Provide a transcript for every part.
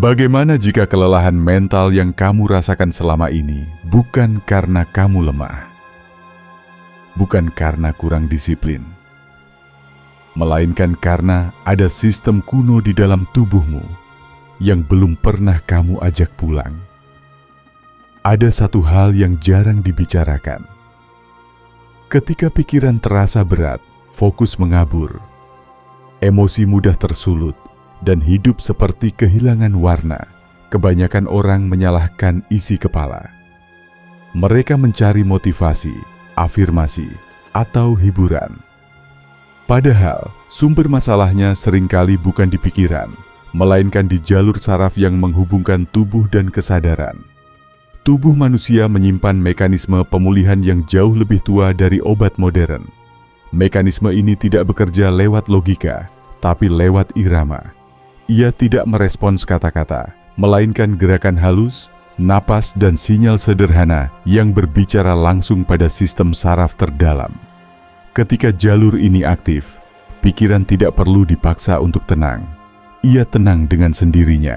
Bagaimana jika kelelahan mental yang kamu rasakan selama ini bukan karena kamu lemah, bukan karena kurang disiplin, melainkan karena ada sistem kuno di dalam tubuhmu yang belum pernah kamu ajak pulang? Ada satu hal yang jarang dibicarakan. Ketika pikiran terasa berat, fokus mengabur, emosi mudah tersulut, dan hidup seperti kehilangan warna, kebanyakan orang menyalahkan isi kepala. Mereka mencari motivasi, afirmasi, atau hiburan. Padahal, sumber masalahnya seringkali bukan di pikiran, melainkan di jalur saraf yang menghubungkan tubuh dan kesadaran. Tubuh manusia menyimpan mekanisme pemulihan yang jauh lebih tua dari obat modern. Mekanisme ini tidak bekerja lewat logika, tapi lewat irama. Ia tidak merespons kata-kata, melainkan gerakan halus, napas, dan sinyal sederhana yang berbicara langsung pada sistem saraf terdalam. Ketika jalur ini aktif, pikiran tidak perlu dipaksa untuk tenang. Ia tenang dengan sendirinya.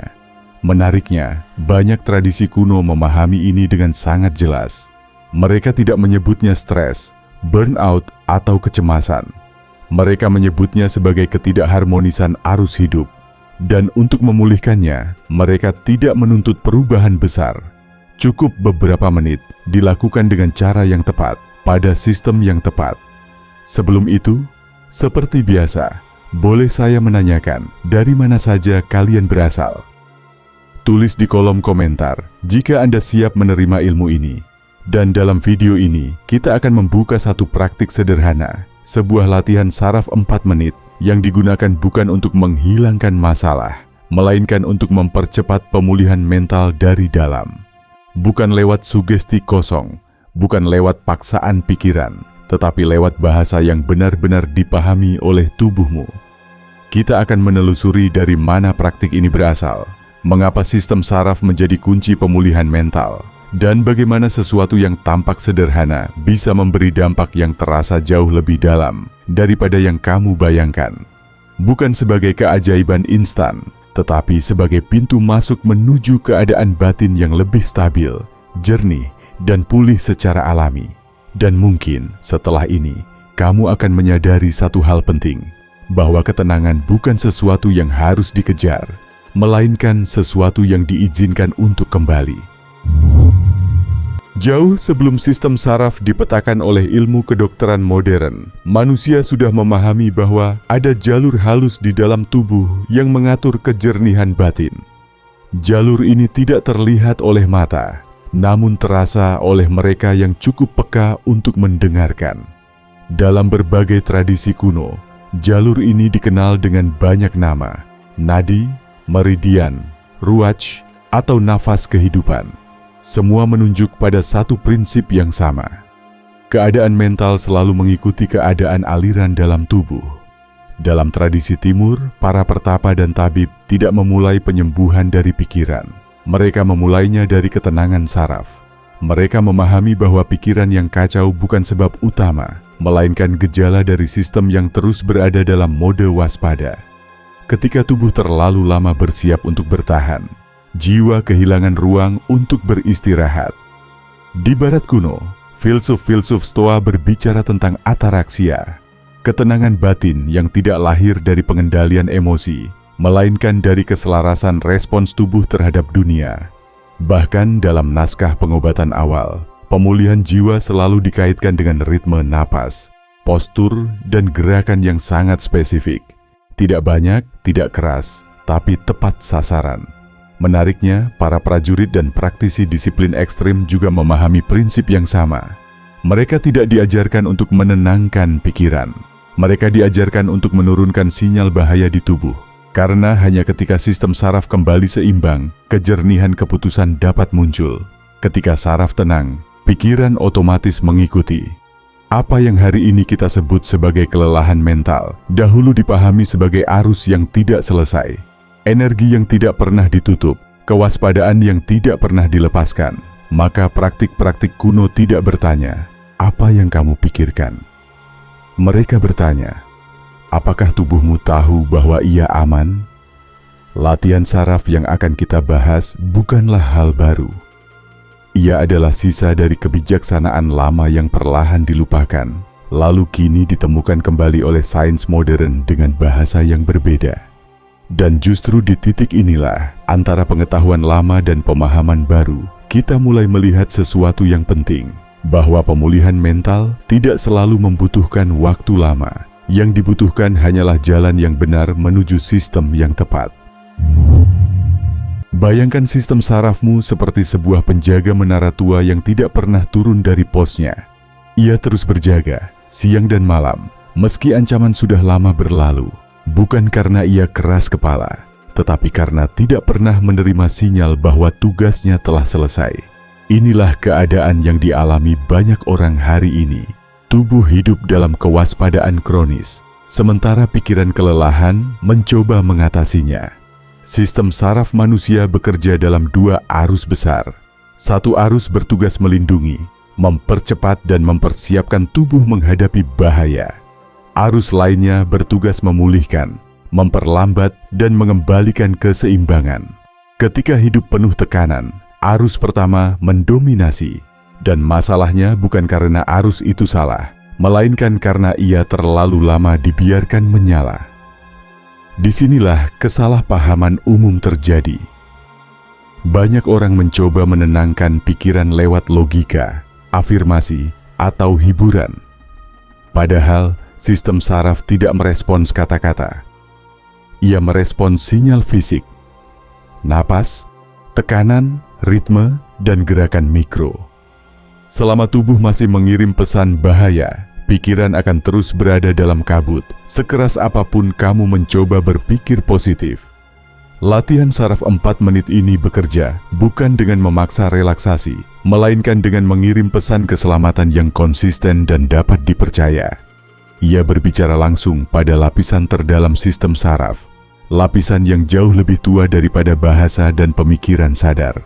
Menariknya, banyak tradisi kuno memahami ini dengan sangat jelas. Mereka tidak menyebutnya stres, burnout, atau kecemasan. Mereka menyebutnya sebagai ketidakharmonisan arus hidup. Dan untuk memulihkannya, mereka tidak menuntut perubahan besar. Cukup beberapa menit, dilakukan dengan cara yang tepat, pada sistem yang tepat. Sebelum itu, seperti biasa, boleh saya menanyakan, dari mana saja kalian berasal? Tulis di kolom komentar jika Anda siap menerima ilmu ini. Dan dalam video ini, kita akan membuka satu praktik sederhana, sebuah latihan saraf 4 menit, yang digunakan bukan untuk menghilangkan masalah, melainkan untuk mempercepat pemulihan mental dari dalam. Bukan lewat sugesti kosong, bukan lewat paksaan pikiran, tetapi lewat bahasa yang benar-benar dipahami oleh tubuhmu. Kita akan menelusuri dari mana praktik ini berasal, mengapa sistem saraf menjadi kunci pemulihan mental, dan bagaimana sesuatu yang tampak sederhana bisa memberi dampak yang terasa jauh lebih dalam daripada yang kamu bayangkan. Bukan sebagai keajaiban instan, tetapi sebagai pintu masuk menuju keadaan batin yang lebih stabil, jernih, dan pulih secara alami. Dan mungkin setelah ini, kamu akan menyadari satu hal penting, bahwa ketenangan bukan sesuatu yang harus dikejar, melainkan sesuatu yang diizinkan untuk kembali. Jauh sebelum sistem saraf dipetakan oleh ilmu kedokteran modern, manusia sudah memahami bahwa ada jalur halus di dalam tubuh yang mengatur kejernihan batin. Jalur ini tidak terlihat oleh mata, namun terasa oleh mereka yang cukup peka untuk mendengarkan. Dalam berbagai tradisi kuno, jalur ini dikenal dengan banyak nama: nadi, meridian, ruach, atau nafas kehidupan. Semua menunjuk pada satu prinsip yang sama. Keadaan mental selalu mengikuti keadaan aliran dalam tubuh. Dalam tradisi timur, para pertapa dan tabib tidak memulai penyembuhan dari pikiran. Mereka memulainya dari ketenangan saraf. Mereka memahami bahwa pikiran yang kacau bukan sebab utama, melainkan gejala dari sistem yang terus berada dalam mode waspada. Ketika tubuh terlalu lama bersiap untuk bertahan, jiwa kehilangan ruang untuk beristirahat. Di barat kuno, filsuf-filsuf Stoa berbicara tentang ataraksia, ketenangan batin yang tidak lahir dari pengendalian emosi, melainkan dari keselarasan respons tubuh terhadap dunia. Bahkan dalam naskah pengobatan awal, pemulihan jiwa selalu dikaitkan dengan ritme napas, postur, dan gerakan yang sangat spesifik. Tidak banyak, tidak keras, tapi tepat sasaran. Menariknya, para prajurit dan praktisi disiplin ekstrim juga memahami prinsip yang sama. Mereka tidak diajarkan untuk menenangkan pikiran. Mereka diajarkan untuk menurunkan sinyal bahaya di tubuh. Karena hanya ketika sistem saraf kembali seimbang, kejernihan keputusan dapat muncul. Ketika saraf tenang, pikiran otomatis mengikuti. Apa yang hari ini kita sebut sebagai kelelahan mental, dahulu dipahami sebagai arus yang tidak selesai. Energi yang tidak pernah ditutup, kewaspadaan yang tidak pernah dilepaskan. Maka praktik-praktik kuno tidak bertanya, apa yang kamu pikirkan? Mereka bertanya, apakah tubuhmu tahu bahwa ia aman? Latihan saraf yang akan kita bahas bukanlah hal baru. Ia adalah sisa dari kebijaksanaan lama yang perlahan dilupakan, lalu kini ditemukan kembali oleh sains modern dengan bahasa yang berbeda. Dan justru di titik inilah, antara pengetahuan lama dan pemahaman baru, kita mulai melihat sesuatu yang penting, bahwa pemulihan mental tidak selalu membutuhkan waktu lama. Yang dibutuhkan hanyalah jalan yang benar menuju sistem yang tepat. Bayangkan sistem sarafmu seperti sebuah penjaga menara tua yang tidak pernah turun dari posnya. Ia terus berjaga, siang dan malam, meski ancaman sudah lama berlalu. Bukan karena ia keras kepala, tetapi karena tidak pernah menerima sinyal bahwa tugasnya telah selesai. Inilah keadaan yang dialami banyak orang hari ini. Tubuh hidup dalam kewaspadaan kronis, sementara pikiran kelelahan mencoba mengatasinya. Sistem saraf manusia bekerja dalam dua arus besar. Satu arus bertugas melindungi, mempercepat dan mempersiapkan tubuh menghadapi bahaya. Arus lainnya bertugas memulihkan, memperlambat dan mengembalikan keseimbangan. Ketika hidup penuh tekanan, arus pertama mendominasi. Dan masalahnya bukan karena arus itu salah, melainkan karena ia terlalu lama dibiarkan menyala. Disinilah kesalahpahaman umum terjadi. Banyak orang mencoba menenangkan pikiran lewat logika, afirmasi, atau hiburan. Padahal, sistem saraf tidak merespons kata-kata. Ia merespons sinyal fisik, napas, tekanan, ritme, dan gerakan mikro. Selama tubuh masih mengirim pesan bahaya, pikiran akan terus berada dalam kabut, sekeras apapun kamu mencoba berpikir positif. Latihan saraf 4 menit ini bekerja bukan dengan memaksa relaksasi, melainkan dengan mengirim pesan keselamatan yang konsisten dan dapat dipercaya. Ia berbicara langsung pada lapisan terdalam sistem saraf, lapisan yang jauh lebih tua daripada bahasa dan pemikiran sadar.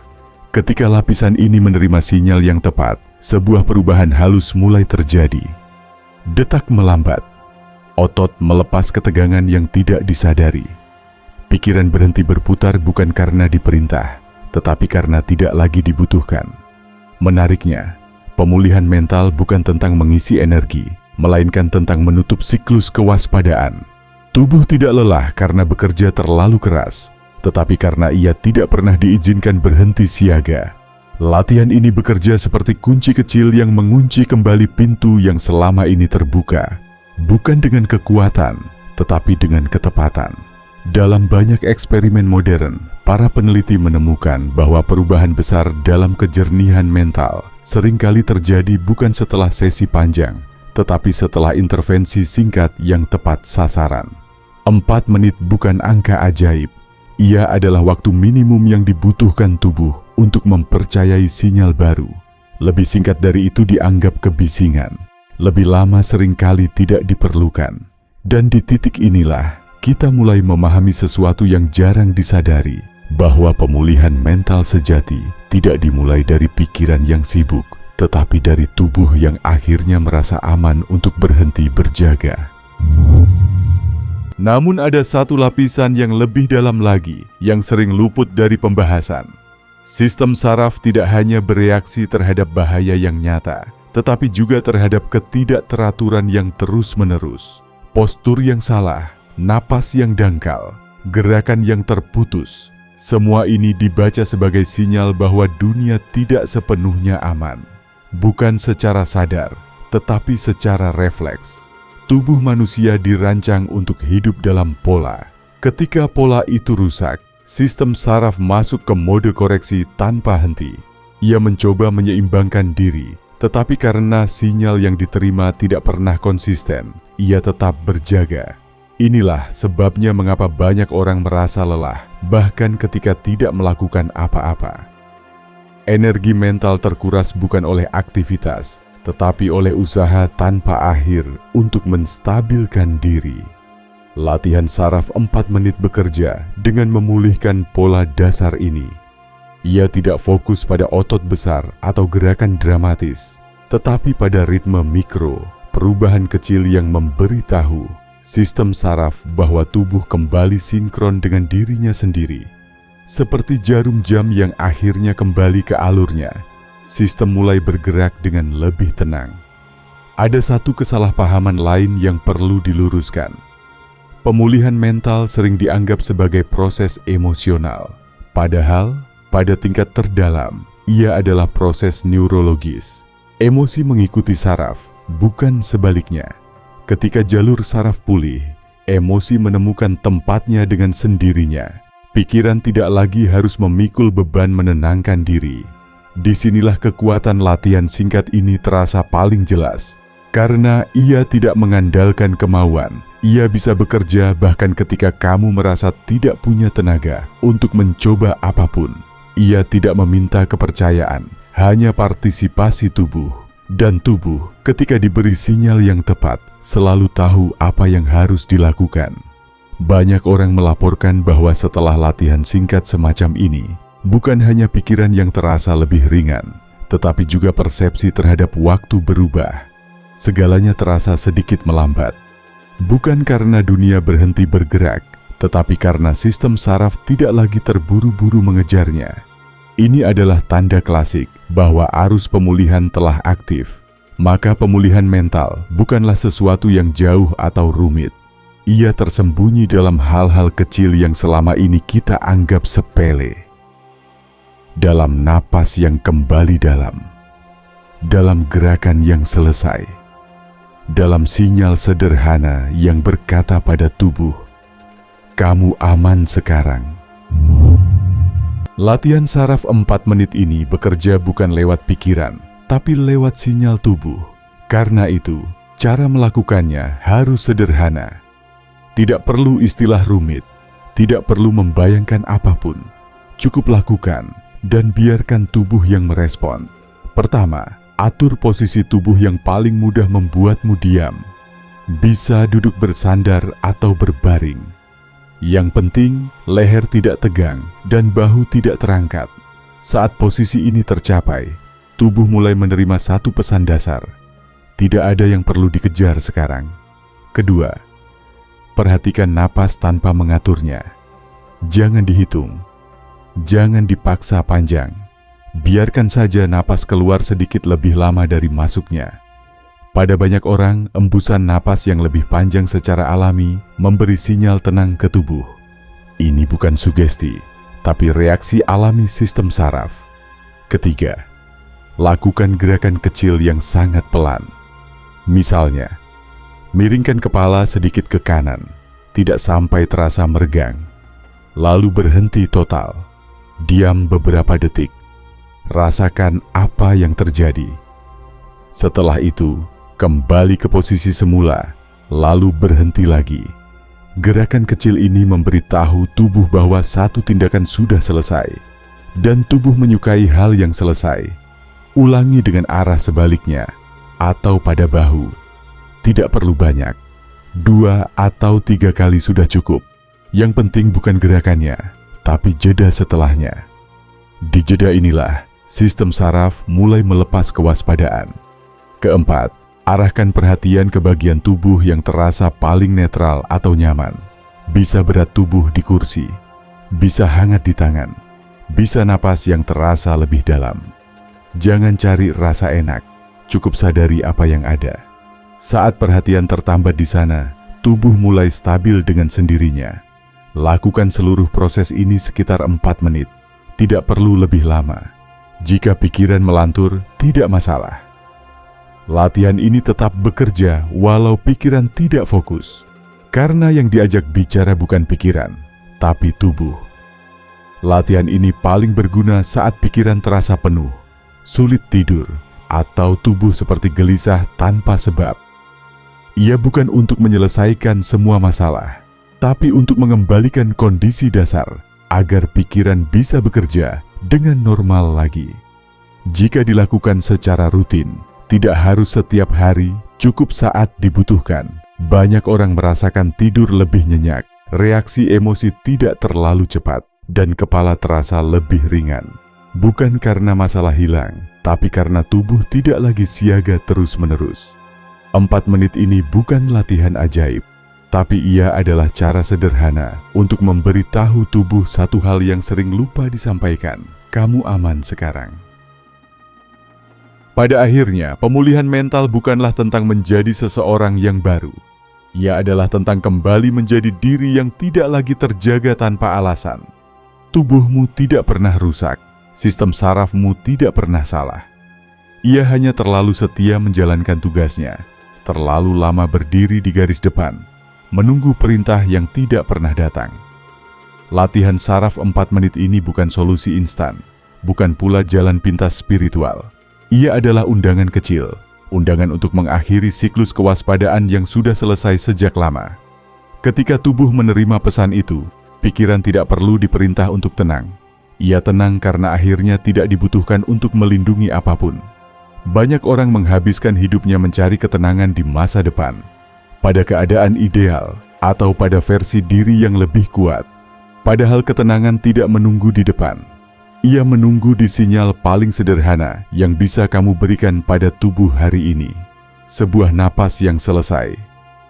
Ketika lapisan ini menerima sinyal yang tepat, sebuah perubahan halus mulai terjadi. Detak melambat, otot melepas ketegangan yang tidak disadari. Pikiran berhenti berputar bukan karena diperintah, tetapi karena tidak lagi dibutuhkan. Menariknya, pemulihan mental bukan tentang mengisi energi, melainkan tentang menutup siklus kewaspadaan. Tubuh tidak lelah karena bekerja terlalu keras, tetapi karena ia tidak pernah diizinkan berhenti siaga. Latihan ini bekerja seperti kunci kecil yang mengunci kembali pintu yang selama ini terbuka, bukan dengan kekuatan, tetapi dengan ketepatan. Dalam banyak eksperimen modern, para peneliti menemukan bahwa perubahan besar dalam kejernihan mental seringkali terjadi bukan setelah sesi panjang, tetapi setelah intervensi singkat yang tepat sasaran. 4 menit bukan angka ajaib. Ia adalah waktu minimum yang dibutuhkan tubuh untuk mempercayai sinyal baru. Lebih singkat dari itu dianggap kebisingan. Lebih lama seringkali tidak diperlukan. Dan di titik inilah, kita mulai memahami sesuatu yang jarang disadari, bahwa pemulihan mental sejati tidak dimulai dari pikiran yang sibuk, tetapi dari tubuh yang akhirnya merasa aman untuk berhenti berjaga. Namun ada satu lapisan yang lebih dalam lagi yang sering luput dari pembahasan. Sistem saraf tidak hanya bereaksi terhadap bahaya yang nyata, tetapi juga terhadap ketidakteraturan yang terus-menerus. Postur yang salah, napas yang dangkal, gerakan yang terputus, semua ini dibaca sebagai sinyal bahwa dunia tidak sepenuhnya aman. Bukan secara sadar, tetapi secara refleks. Tubuh manusia dirancang untuk hidup dalam pola. Ketika pola itu rusak, sistem saraf masuk ke mode koreksi tanpa henti. Ia mencoba menyeimbangkan diri, tetapi karena sinyal yang diterima tidak pernah konsisten, ia tetap berjaga. Inilah sebabnya mengapa banyak orang merasa lelah, bahkan ketika tidak melakukan apa-apa. Energi mental terkuras bukan oleh aktivitas, tetapi oleh usaha tanpa akhir untuk menstabilkan diri. Latihan saraf 4 menit bekerja dengan memulihkan pola dasar ini. Ia tidak fokus pada otot besar atau gerakan dramatis, tetapi pada ritme mikro, perubahan kecil yang memberitahu sistem saraf bahwa tubuh kembali sinkron dengan dirinya sendiri. Seperti jarum jam yang akhirnya kembali ke alurnya, sistem mulai bergerak dengan lebih tenang. Ada satu kesalahpahaman lain yang perlu diluruskan. Pemulihan mental sering dianggap sebagai proses emosional, padahal pada tingkat terdalam, ia adalah proses neurologis. Emosi mengikuti saraf, bukan sebaliknya. Ketika jalur saraf pulih, emosi menemukan tempatnya dengan sendirinya. Pikiran tidak lagi harus memikul beban menenangkan diri. Disinilah kekuatan latihan singkat ini terasa paling jelas. Karena ia tidak mengandalkan kemauan, ia bisa bekerja bahkan ketika kamu merasa tidak punya tenaga untuk mencoba apapun. Ia tidak meminta kepercayaan, hanya partisipasi tubuh. Dan tubuh, ketika diberi sinyal yang tepat, selalu tahu apa yang harus dilakukan. Banyak orang melaporkan bahwa setelah latihan singkat semacam ini, bukan hanya pikiran yang terasa lebih ringan, tetapi juga persepsi terhadap waktu berubah. Segalanya terasa sedikit melambat. Bukan karena dunia berhenti bergerak, tetapi karena sistem saraf tidak lagi terburu-buru mengejarnya. Ini adalah tanda klasik bahwa arus pemulihan telah aktif. Maka pemulihan mental bukanlah sesuatu yang jauh atau rumit. Ia tersembunyi dalam hal-hal kecil yang selama ini kita anggap sepele. Dalam napas yang kembali dalam gerakan yang selesai, dalam sinyal sederhana yang berkata pada tubuh, "Kamu aman sekarang." Latihan saraf 4 menit ini bekerja bukan lewat pikiran, tapi lewat sinyal tubuh. Karena itu, cara melakukannya harus sederhana. Tidak perlu istilah rumit, tidak perlu membayangkan apapun. Cukup lakukan dan biarkan tubuh yang merespon. Pertama, atur posisi tubuh yang paling mudah membuatmu diam. Bisa duduk bersandar atau berbaring. Yang penting, leher tidak tegang dan bahu tidak terangkat. Saat posisi ini tercapai, tubuh mulai menerima satu pesan dasar. Tidak ada yang perlu dikejar sekarang. Kedua, perhatikan napas tanpa mengaturnya. Jangan dihitung. Jangan dipaksa panjang. Biarkan saja napas keluar sedikit lebih lama dari masuknya. Pada banyak orang, embusan napas yang lebih panjang secara alami memberi sinyal tenang ke tubuh. Ini bukan sugesti, tapi reaksi alami sistem saraf. Ketiga, lakukan gerakan kecil yang sangat pelan. Misalnya, miringkan kepala sedikit ke kanan, tidak sampai terasa meregang. Lalu berhenti total. Diam beberapa detik. Rasakan apa yang terjadi. Setelah itu, kembali ke posisi semula, lalu berhenti lagi. Gerakan kecil ini memberitahu tubuh bahwa satu tindakan sudah selesai, dan tubuh menyukai hal yang selesai. Ulangi dengan arah sebaliknya, atau pada bahu. Tidak perlu banyak, 2 atau 3 kali sudah cukup. Yang penting bukan gerakannya, tapi jeda setelahnya. Di jeda inilah, sistem saraf mulai melepas kewaspadaan. Keempat, arahkan perhatian ke bagian tubuh yang terasa paling netral atau nyaman. Bisa berat tubuh di kursi, bisa hangat di tangan, bisa napas yang terasa lebih dalam. Jangan cari rasa enak, cukup sadari apa yang ada. Saat perhatian tertambat di sana, tubuh mulai stabil dengan sendirinya. Lakukan seluruh proses ini sekitar 4 menit. Tidak perlu lebih lama. Jika pikiran melantur, tidak masalah. Latihan ini tetap bekerja walau pikiran tidak fokus. Karena yang diajak bicara bukan pikiran, tapi tubuh. Latihan ini paling berguna saat pikiran terasa penuh, sulit tidur, atau tubuh seperti gelisah tanpa sebab. Ia bukan untuk menyelesaikan semua masalah, tapi untuk mengembalikan kondisi dasar agar pikiran bisa bekerja dengan normal lagi. Jika dilakukan secara rutin, tidak harus setiap hari, cukup saat dibutuhkan. Banyak orang merasakan tidur lebih nyenyak, reaksi emosi tidak terlalu cepat, dan kepala terasa lebih ringan. Bukan karena masalah hilang, tapi karena tubuh tidak lagi siaga terus-menerus. 4 menit ini bukan latihan ajaib, Tapi ia adalah cara sederhana untuk memberitahu tubuh satu hal yang sering lupa disampaikan. Kamu aman sekarang. Pada akhirnya, pemulihan mental bukanlah tentang menjadi seseorang yang baru. Ia adalah tentang kembali menjadi diri yang tidak lagi terjaga tanpa alasan. Tubuhmu tidak pernah rusak, sistem sarafmu tidak pernah salah. Ia hanya terlalu setia menjalankan tugasnya, terlalu lama berdiri di garis depan, menunggu perintah yang tidak pernah datang. Latihan saraf 4 menit ini bukan solusi instan, bukan pula jalan pintas spiritual. Ia adalah undangan kecil, undangan untuk mengakhiri siklus kewaspadaan yang sudah selesai sejak lama. Ketika tubuh menerima pesan itu, pikiran tidak perlu diperintah untuk tenang. Ia tenang karena akhirnya tidak dibutuhkan untuk melindungi apapun. Banyak orang menghabiskan hidupnya mencari ketenangan di masa depan, pada keadaan ideal, atau pada versi diri yang lebih kuat. Padahal ketenangan tidak menunggu di depan. Ia menunggu di sinyal paling sederhana yang bisa kamu berikan pada tubuh hari ini. Sebuah napas yang selesai,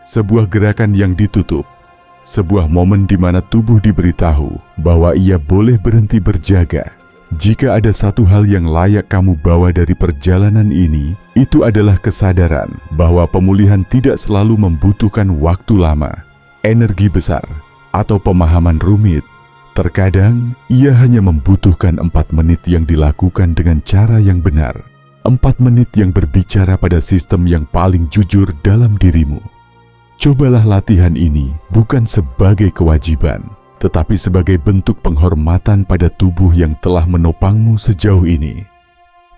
sebuah gerakan yang ditutup, sebuah momen di mana tubuh diberitahu bahwa ia boleh berhenti berjaga. Jika ada satu hal yang layak kamu bawa dari perjalanan ini, itu adalah kesadaran bahwa pemulihan tidak selalu membutuhkan waktu lama, energi besar, atau pemahaman rumit. Terkadang, ia hanya membutuhkan 4 menit yang dilakukan dengan cara yang benar. 4 menit yang berbicara pada sistem yang paling jujur dalam dirimu. Cobalah latihan ini bukan sebagai kewajiban, tetapi sebagai bentuk penghormatan pada tubuh yang telah menopangmu sejauh ini.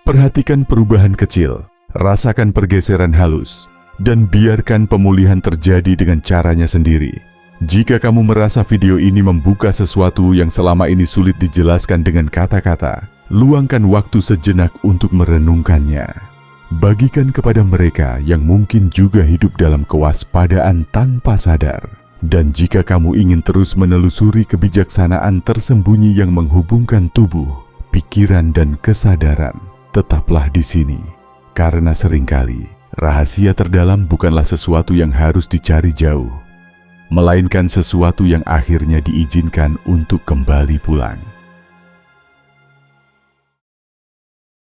Perhatikan perubahan kecil, rasakan pergeseran halus, dan biarkan pemulihan terjadi dengan caranya sendiri. Jika kamu merasa video ini membuka sesuatu yang selama ini sulit dijelaskan dengan kata-kata, luangkan waktu sejenak untuk merenungkannya. Bagikan kepada mereka yang mungkin juga hidup dalam kewaspadaan tanpa sadar. Dan jika kamu ingin terus menelusuri kebijaksanaan tersembunyi yang menghubungkan tubuh, pikiran, dan kesadaran, tetaplah di sini. Karena seringkali, rahasia terdalam bukanlah sesuatu yang harus dicari jauh, melainkan sesuatu yang akhirnya diizinkan untuk kembali pulang.